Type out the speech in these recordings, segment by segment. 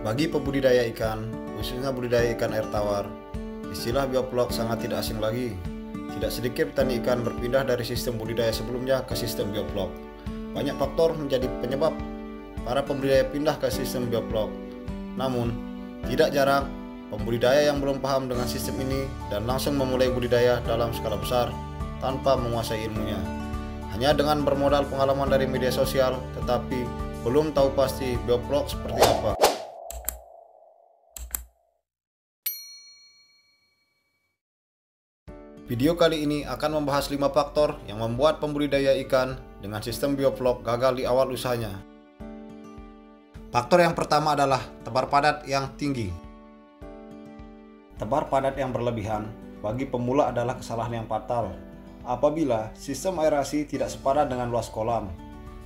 Bagi pembudidaya ikan, khususnya budidaya ikan air tawar, istilah bioflok sangat tidak asing lagi. Tidak sedikit petani ikan berpindah dari sistem budidaya sebelumnya ke sistem bioflok. Banyak faktor menjadi penyebab para pembudidaya pindah ke sistem bioflok. Namun, tidak jarang pembudidaya yang belum paham dengan sistem ini dan langsung memulai budidaya dalam skala besar tanpa menguasai ilmunya. Hanya dengan bermodal pengalaman dari media sosial, tetapi belum tahu pasti bioflok seperti apa. Video kali ini akan membahas 5 faktor yang membuat pembudidaya ikan dengan sistem bioflok gagal di awal usahanya. Faktor yang pertama adalah tebar padat yang tinggi. Tebar padat yang berlebihan bagi pemula adalah kesalahan yang fatal apabila sistem aerasi tidak sepadan dengan luas kolam.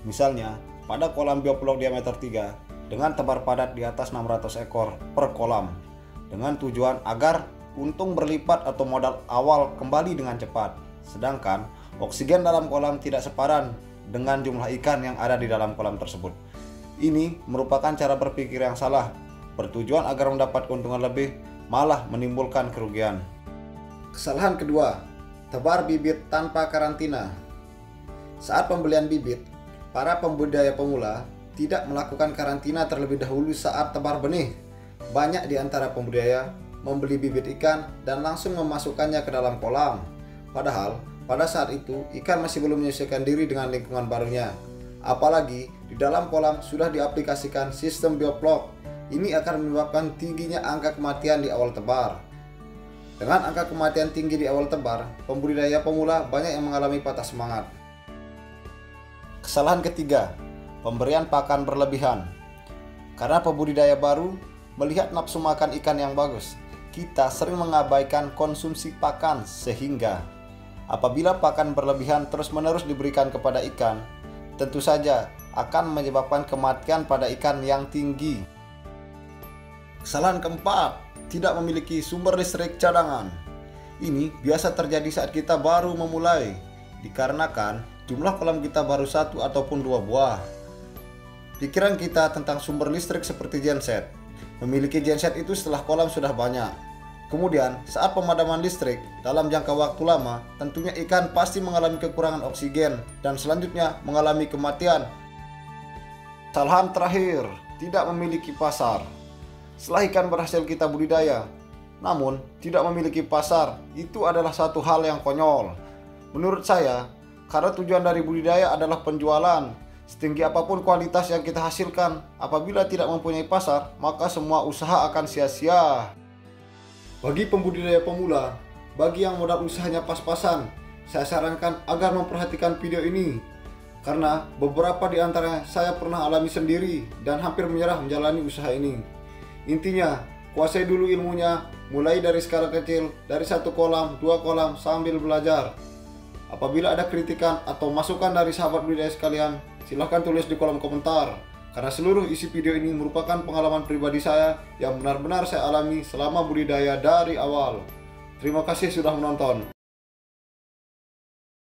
Misalnya, pada kolam bioflok diameter 3 dengan tebar padat di atas 600 ekor per kolam dengan tujuan agar untung berlipat atau modal awal kembali dengan cepat. Sedangkan oksigen dalam kolam tidak sepadan dengan jumlah ikan yang ada di dalam kolam tersebut. Ini merupakan cara berpikir yang salah, bertujuan agar mendapat keuntungan lebih, malah menimbulkan kerugian. Kesalahan kedua, tebar bibit tanpa karantina. Saat pembelian bibit, para pembudidaya pemula tidak melakukan karantina terlebih dahulu saat tebar benih. Banyak di antara pembudidaya membeli bibit ikan dan langsung memasukkannya ke dalam kolam. Padahal pada saat itu ikan masih belum menyesuaikan diri dengan lingkungan barunya. Apalagi di dalam kolam sudah diaplikasikan sistem bioflok. Ini akan menyebabkan tingginya angka kematian di awal tebar. Dengan angka kematian tinggi di awal tebar, pembudidaya pemula banyak yang mengalami patah semangat. Kesalahan ketiga, pemberian pakan berlebihan. Karena pembudidaya baru melihat nafsu makan ikan yang bagus, kita sering mengabaikan konsumsi pakan, sehingga apabila pakan berlebihan terus-menerus diberikan kepada ikan, tentu saja akan menyebabkan kematian pada ikan yang tinggi. Kesalahan keempat, tidak memiliki sumber listrik cadangan. Ini biasa terjadi saat kita baru memulai, dikarenakan jumlah kolam kita baru 1 ataupun 2 buah. Pikiran kita tentang sumber listrik seperti genset. Memiliki genset itu setelah kolam sudah banyak. Kemudian saat pemadaman listrik dalam jangka waktu lama, tentunya ikan pasti mengalami kekurangan oksigen dan selanjutnya mengalami kematian. Kesalahan terakhir, tidak memiliki pasar. Setelah ikan berhasil kita budidaya, namun tidak memiliki pasar, itu adalah satu hal yang konyol. Menurut saya, karena tujuan dari budidaya adalah penjualan. Setinggi apapun kualitas yang kita hasilkan, apabila tidak mempunyai pasar, maka semua usaha akan sia-sia. Bagi pembudidaya pemula, bagi yang modal usahanya pas-pasan, saya sarankan agar memperhatikan video ini. Karena beberapa di antaranya saya pernah alami sendiri dan hampir menyerah menjalani usaha ini. Intinya, kuasai dulu ilmunya, mulai dari skala kecil, dari 1 kolam, 2 kolam, sambil belajar. Apabila ada kritikan atau masukan dari sahabat budidaya sekalian, silahkan tulis di kolom komentar. Karena seluruh isi video ini merupakan pengalaman pribadi saya yang benar-benar saya alami selama budidaya dari awal. Terima kasih sudah menonton.